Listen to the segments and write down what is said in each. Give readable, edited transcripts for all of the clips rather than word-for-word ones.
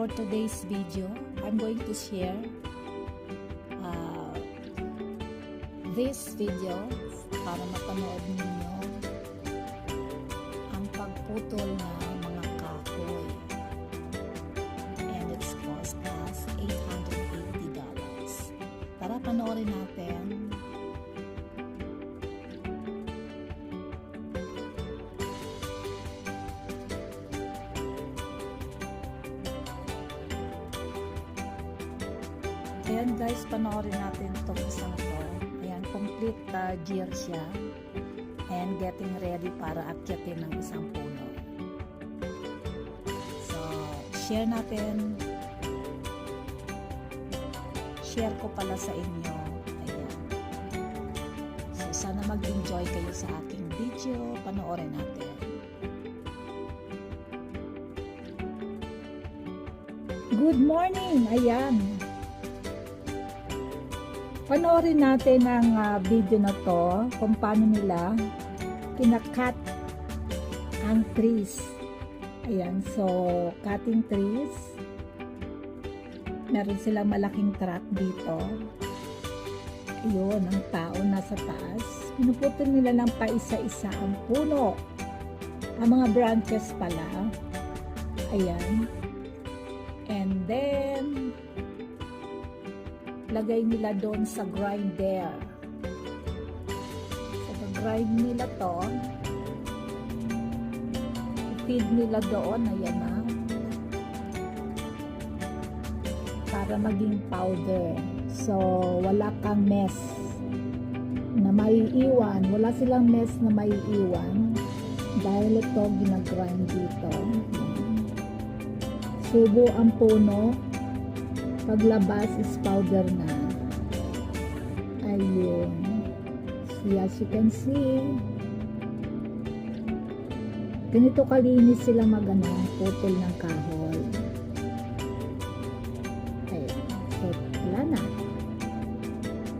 for today's video, I'm going to share this video para mapanood ninyo ang pagputol ng mga kahoy, and it's cost us $880. Tara, panoorin natin. Ayan guys, panoorin natin itong isang to. Ayan, complete gear siya and getting ready para akyatin ng isang puno. So, share natin. Share ko pala sa inyo. Ayan. So, sana mag-enjoy kayo sa aking video. Panoorin natin. Good morning! Ayan. Panoorin natin ang video na to kung paano nila kinakat ang trees. Ayan, so cutting trees. Meron silang malaking truck dito. Ayun, ang tao nasa taas. Pinuputol nila ng paisa-isa ang puno. Ang mga branches pala. Ayan. And then lagay nila doon sa grinder. So, grind nila to. I-feed nila doon. Ayan na. Para maging powder. So, wala kang mess na maiiwan. Wala silang mess na maiiwan. Dahil ito ginagrind dito. Subo ang puno. Paglabas is powder na. Ayun. See, as you can see, ganito kalinis sila putol ng kahoy. Ayun. So, wala na.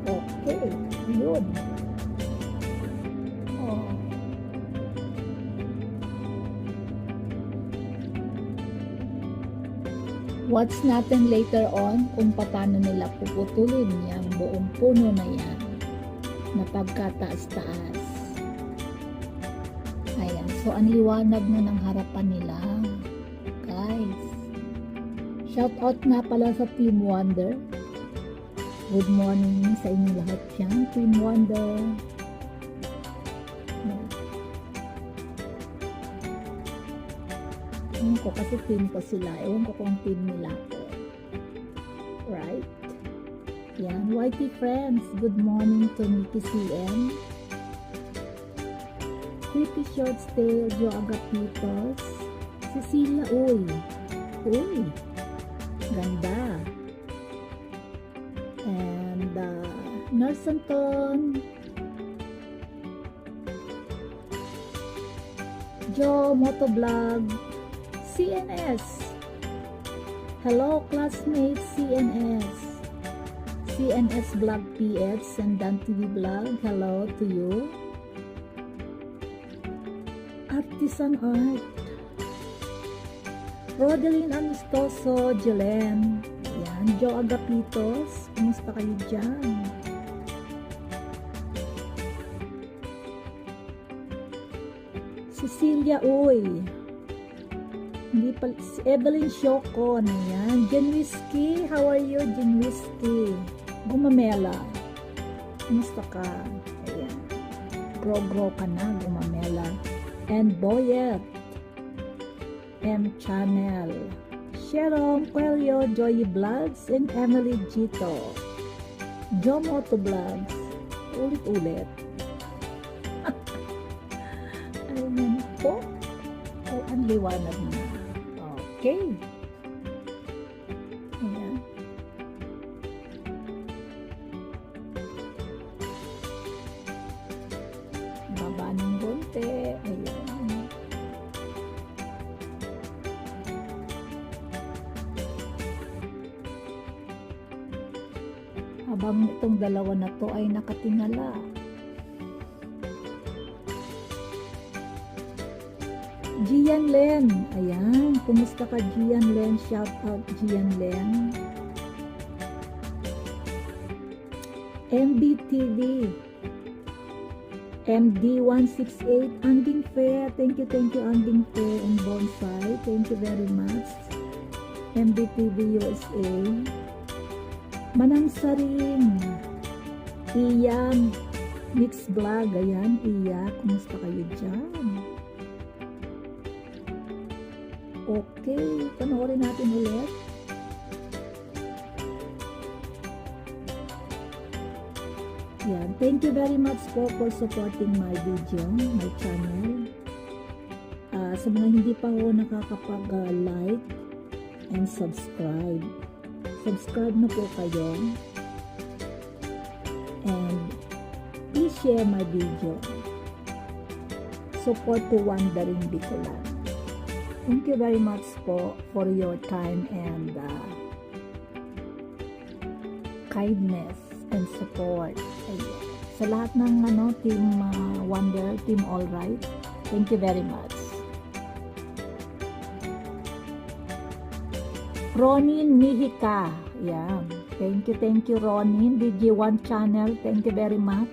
Okay. Ayun. Oh. Watch natin later on kung paano nila puputulin yung buong puno na yan na pagkataas-taas. Ayan. So, ang liwanag na ng harapan nila. Guys. Shout out nga pala sa Team Wonder. Good morning sa inyo lahat dyan. Team Wonder. Ewan ko kasi team ko sila. Ewan ko kung team nila ko. Right? Yan. YT friends. Good morning to Nikki CM. Pretty Short Stay. Jo Agapitos. Cecilia. Uy. Uy. Ganda. And Nurse Anton. Jo Motovlog. CNS. Hello classmates CNS. CNS Vlog PH and Dan TV Vlog. Hello to you. Artisan Art. Rodeline Amistoso. Jelen. Ayan. Jo Agapitos. Kumusta kayo dyan? Cecilia Uy. Hindi pa, si Evelyn Shoko na yan. Jen Whiskey, how are you, Jen Whiskey? Gumamela. Kumusta ka? Ayan. Grow ka na, Gumamela. And Boyet. M Channel. Sharon Coelho, Joy Vlogs, and Emily Gito. Jo Moto Vlogs. Ulit-ulit. Ayan po. Oh, ang liwanag na. Okay. Ayan. Baba ng bonte. Ayan. Habang itong dalawa na to ay nakatingala. Gian Len. Ayan. Kumusta ka, Gian Len? Shout out, Gian Len. MBTV. MD168. Anding Fair. Thank you, Anding Fair and Bonsai. Thank you very much. MBTV USA. Manang Saring. Iya Mix Vlog. Ayan, Iya. Kumusta kayo dyan? Okay, panoorin natin ulit. Yan. Thank you very much po for supporting my video, my channel. Sa mga hindi pa ho nakakapag-like and subscribe. Subscribe na po kayo. And please share my video. Support to Wandering Bicolan. Thank you very much po for your time and kindness and support. Ayun. Sa lahat ng Team Wonder, Team Alright, thank you very much. Ronin Mihika. Yeah. Thank you Ronin. DG1 channel. Thank you very much.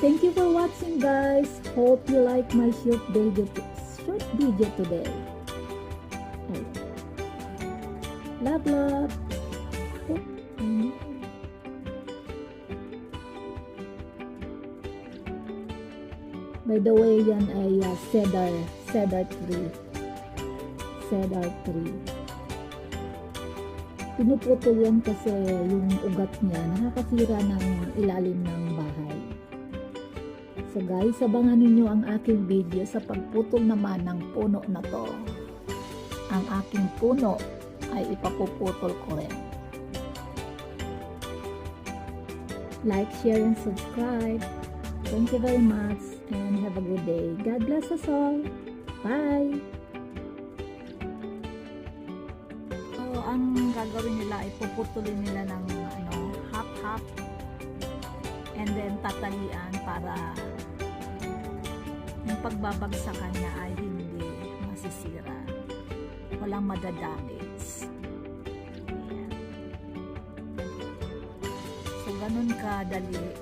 Thank you for watching, guys. Hope you like my short video today. Love. By the way, yan ay cedar tree. Cedar tree. Pinuputol yan kasi yung ugat niya nakakasira ng ilalim ng bahay. So guys, abangan ninyo ang aking video sa pagputol naman ng puno na to. Ang aking puno ay ipapuputol ko rin. Like, share, and subscribe. Thank you very much and have a good day. God bless us all. Bye! So, ang gagawin nila ay puputulin nila ng half and then tatalian para yung pagbabagsakan niya ay hindi masisira. Walang madadamage. Ayan. So, ganun kadali,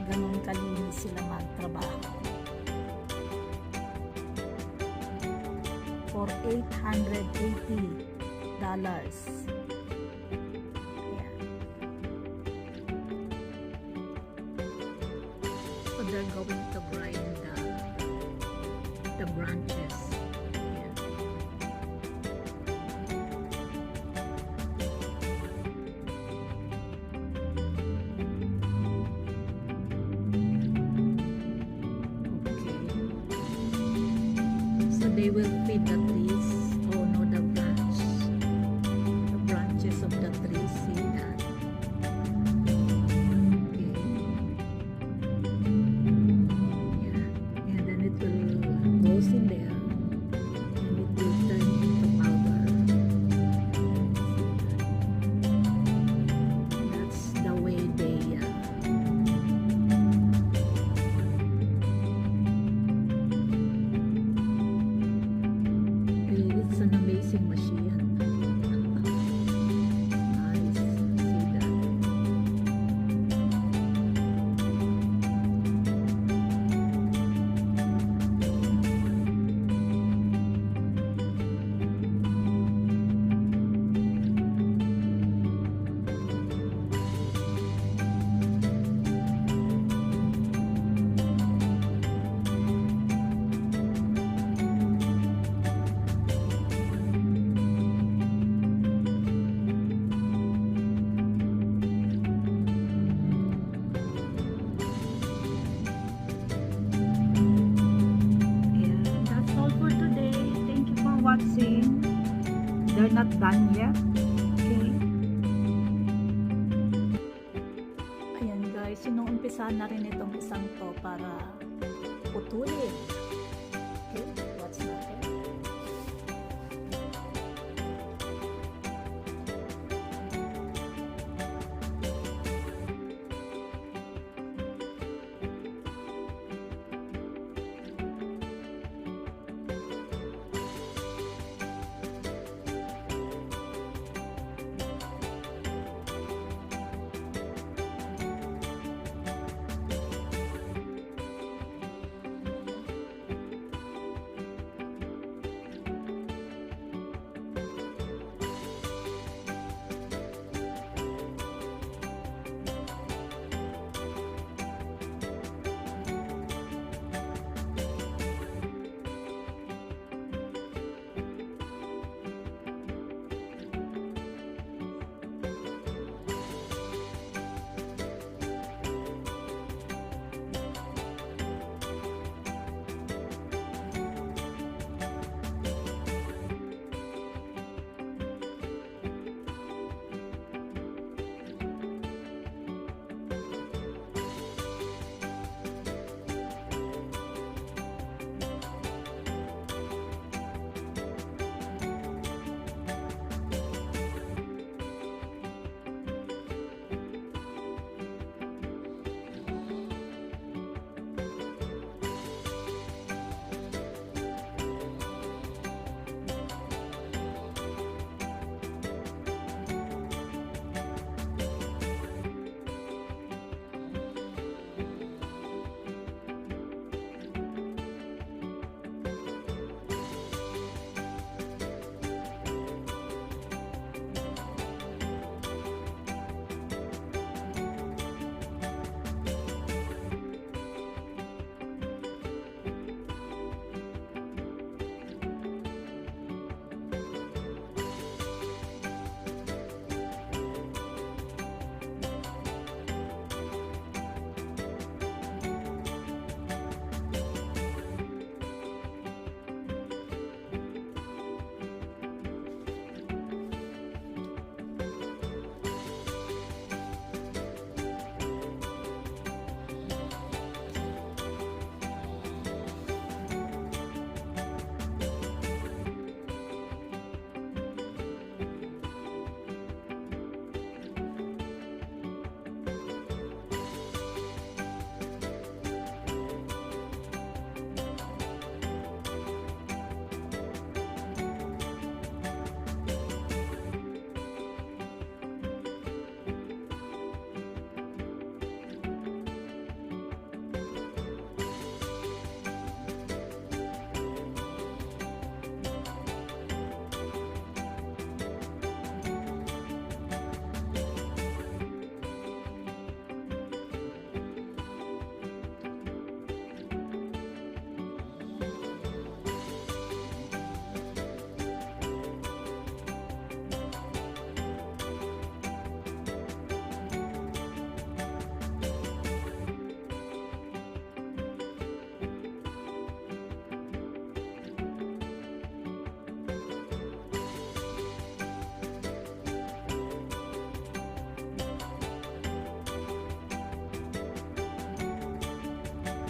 ganun kalinis sila magtrabaho. For $880. Ayan. So, they're going to grind the branches. Ayan. So they will feed the trees. Oh no, the branches of the trees. See that? Okay. Yeah. And then it will goes in there and it will turn into powder. That's the way they it's an amazing machine. Nice. See that? Watching. They're not done yet. Okay. Ayan guys, sinuumpisa na rin itong isang to para putulin. Okay, watch natin.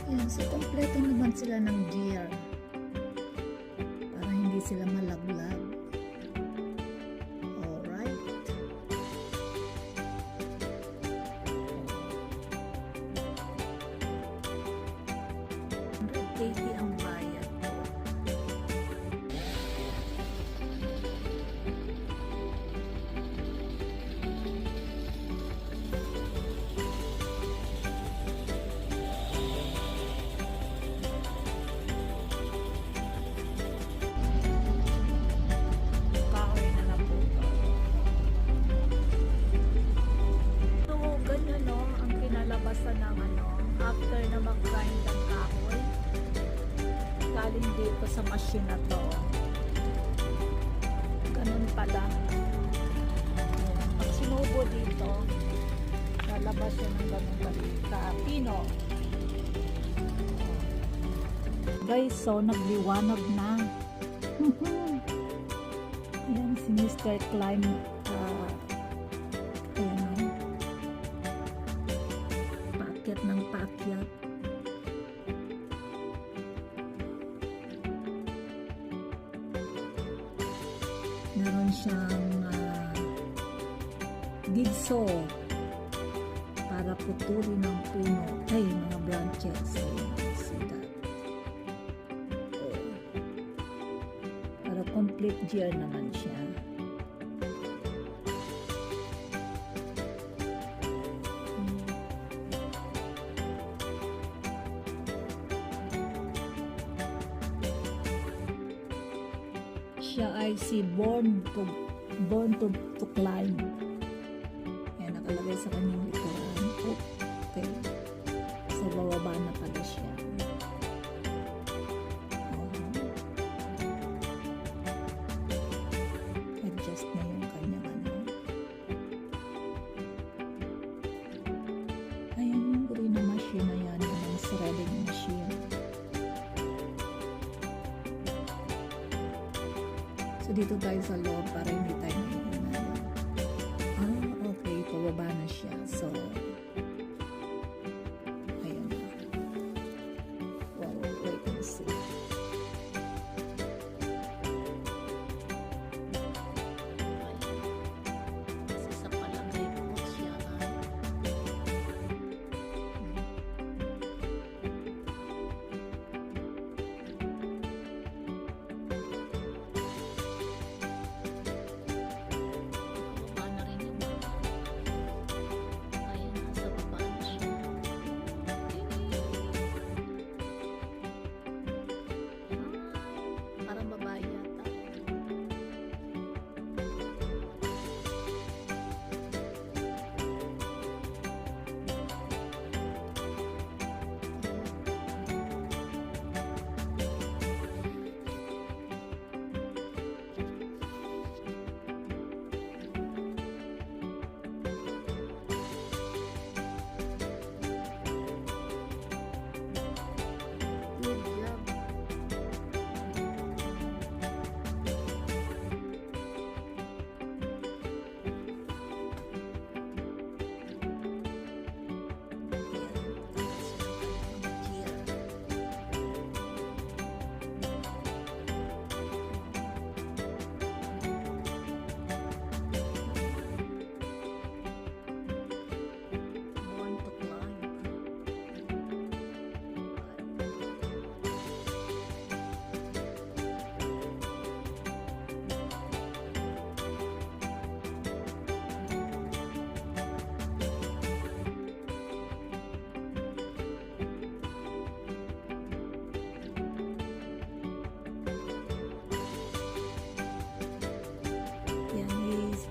Yan, so kompleto naman sila ng gear para hindi sila malaglag. Alright. $180 ang bayad ko. After na mag-grind ang kahoy galing dito sa machine na to, ganun pala. Ayan. Pag sinubo dito lalabas yun ng ganun ka-pino. Guys, so nagliwanag na. Ayan si Mr. Climb. Ayan o. aakyat. Meron siyang gigsaw para putulin ng puno ay mga branches. See that? Para complete gear naman siya. Siya ay si born to climb. Ayan, nakalagay sa kanyang likuran. Okay. So, bababa na pala siya. Adjust na yung kanyang ano. Ayan yung green na machine na yan. Yung threading machine. So, dito tayo sa loob para hindi tayo naiinan. Okay. Pababa na siya. So, ayun na. Well, wait and see. Kasi sa palagay ko siya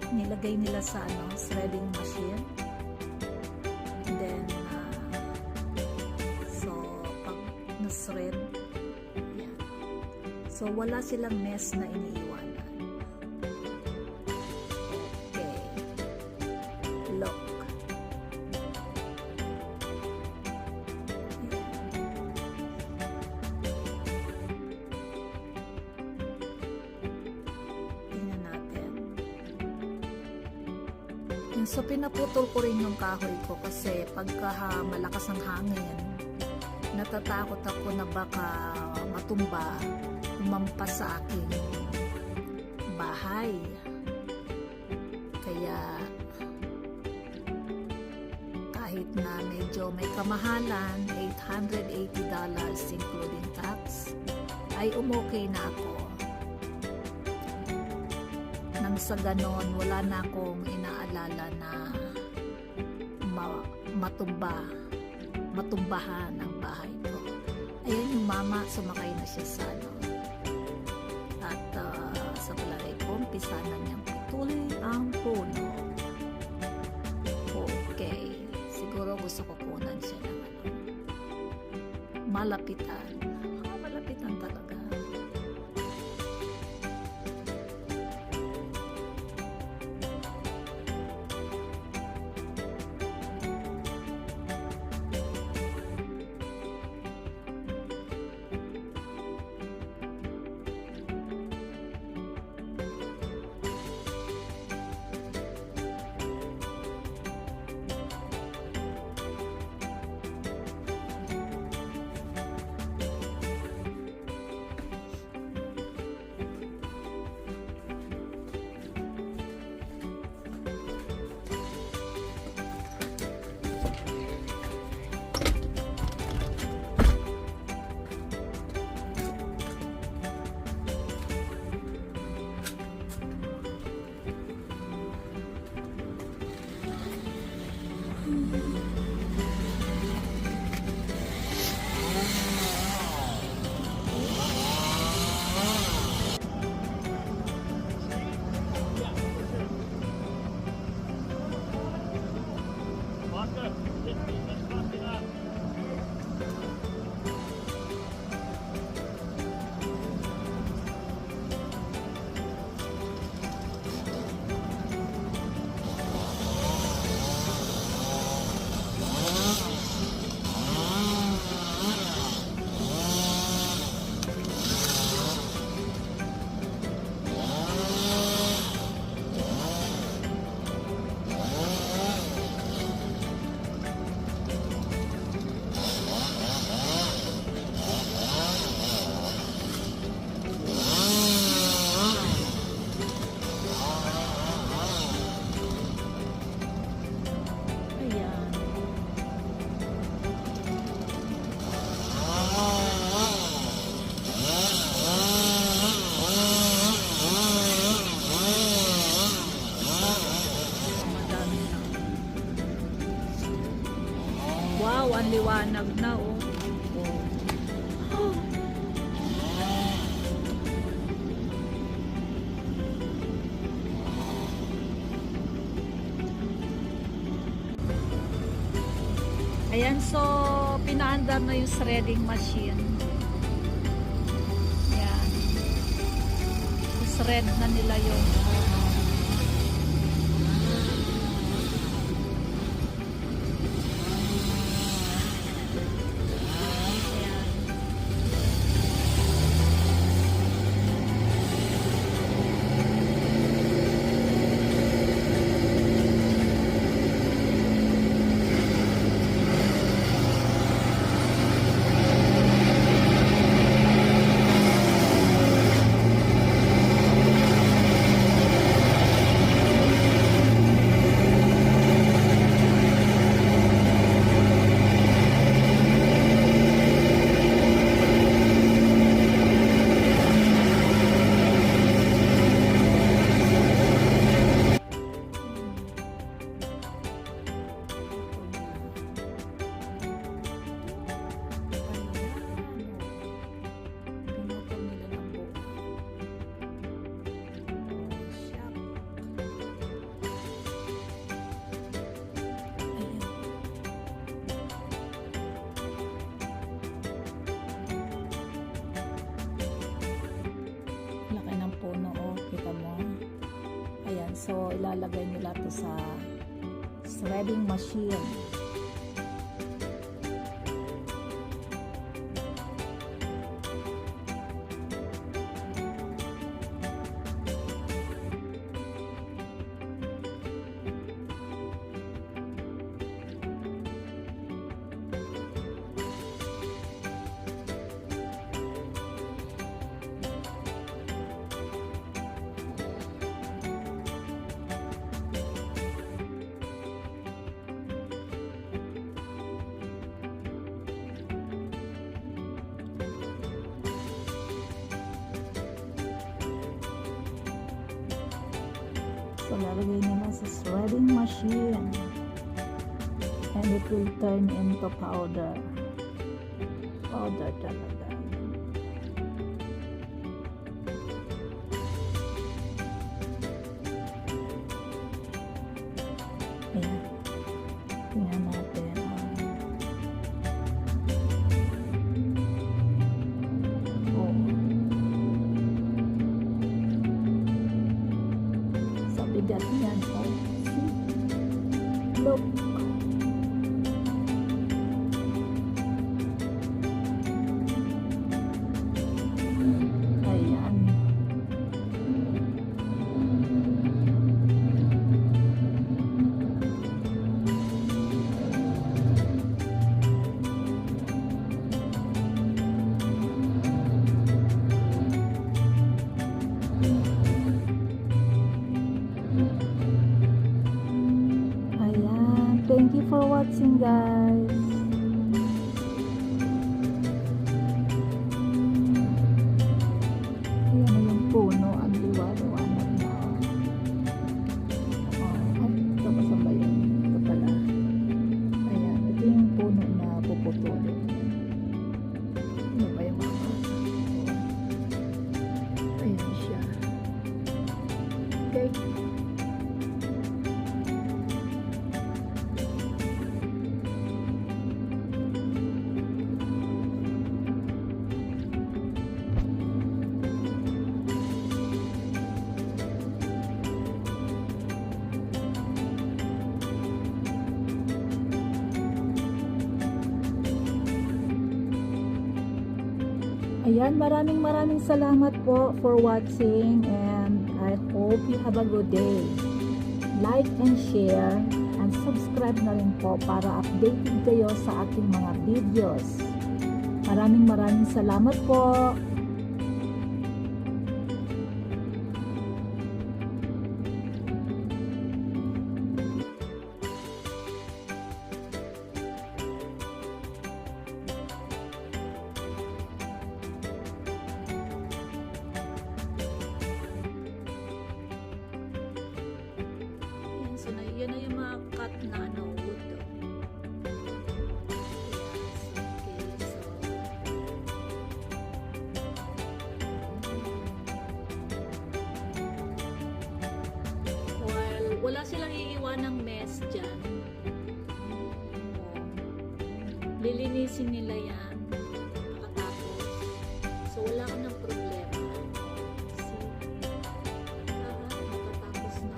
nilagay nila sa threading machine. Then so pag na-thread yan. So wala silang mess na iniiwanan. Okay, look. So, pinaputol ko rin yung kahoy ko kasi pagka malakas ang hangin, natatakot ako na baka matumba, umampas sa aking bahay. Kaya, kahit na medyo may kamahalan, $880 including tax, ay umokay na ako. Nang sa ganon, wala na akong inaalala na matumbahan ang bahay ko. Ayan yung mama, sumakay na siya sa at sa palagay ko, umpisa na niyang putulin ang puno. Okay, siguro gusto ko kunan siya ng malapitan. Malapitan talaga. na, oh. Oh. Ayan, so pinaandar na yung shredding machine. Ayan. Shred na nila yung so ilalagay nila to sa shredding machine. So, lalagay nila sa shredding machine and it will turn into powder. Powder talaga. Ayan. Tingnan natin. Bigat yan. Oh, see? Look. Ayan. Thank you for watching, guys. Ayan na yung puno. Ang liwa-liwanag na. Ay, ito ba saan ba yun? Ito pala. Ayan, ito yung puno na puputulin. Ano ba yung mga? Ayan siya. Okay. Ayan, maraming salamat po for watching and I hope you have a good day. Like and share and subscribe na rin po para updated kayo sa aking mga videos. Maraming salamat po. So, yan na yung mga cut na wood. Ayan, so wala silang iiwan ng mess dyan. Lilinisin nila yan pagkatapos. So wala ka ng problema. See? Matatapos na.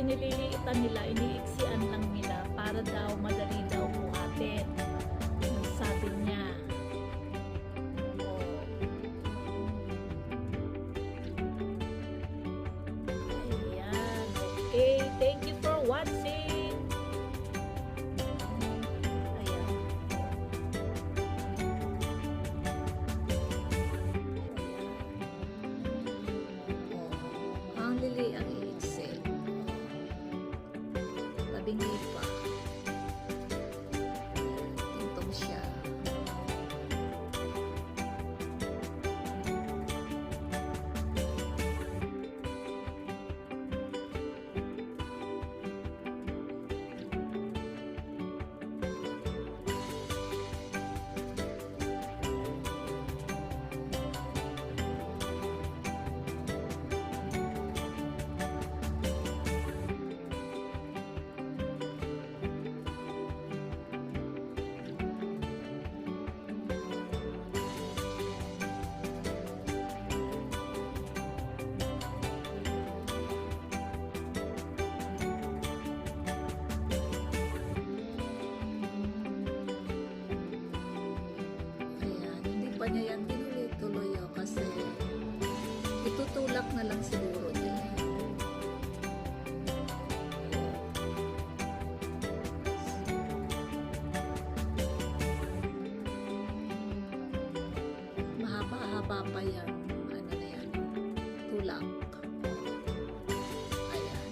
Nililiitan nila, iniiksian lang nila para daw madali daw buhatin. Sabi niya. Ayan. Okay. Thank you for watching. Ayan. Ang lili ang iiksi. Bingi pa. Tintong siya. Pa niya yan tinuloy-tuloy kasi itutulak na lang siguro niya. Mahaba-haba pa yan. Ano na yan? Tulak. Ayan.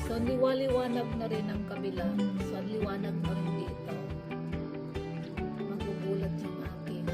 So, liwaliwanag na rin ang kabila. So, liwanag na rin dito. Magugulat yung aking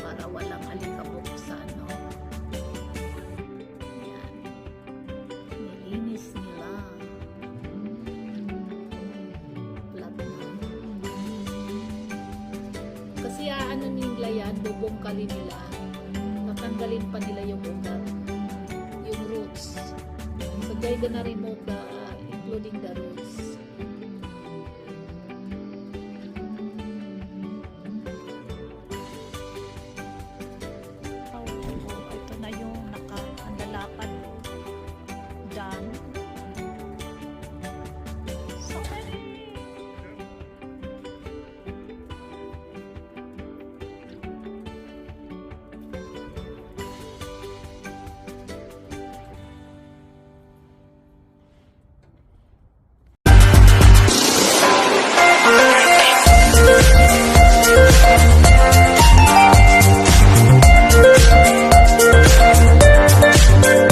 para walang alikabok sa ano. Ayan. Nilinis nila. Flat na. Kasi ano nila yan, bubungkalin nila. Tatanggalin pa nila yung ugat. Yung roots. So, they're gonna remove including the roots.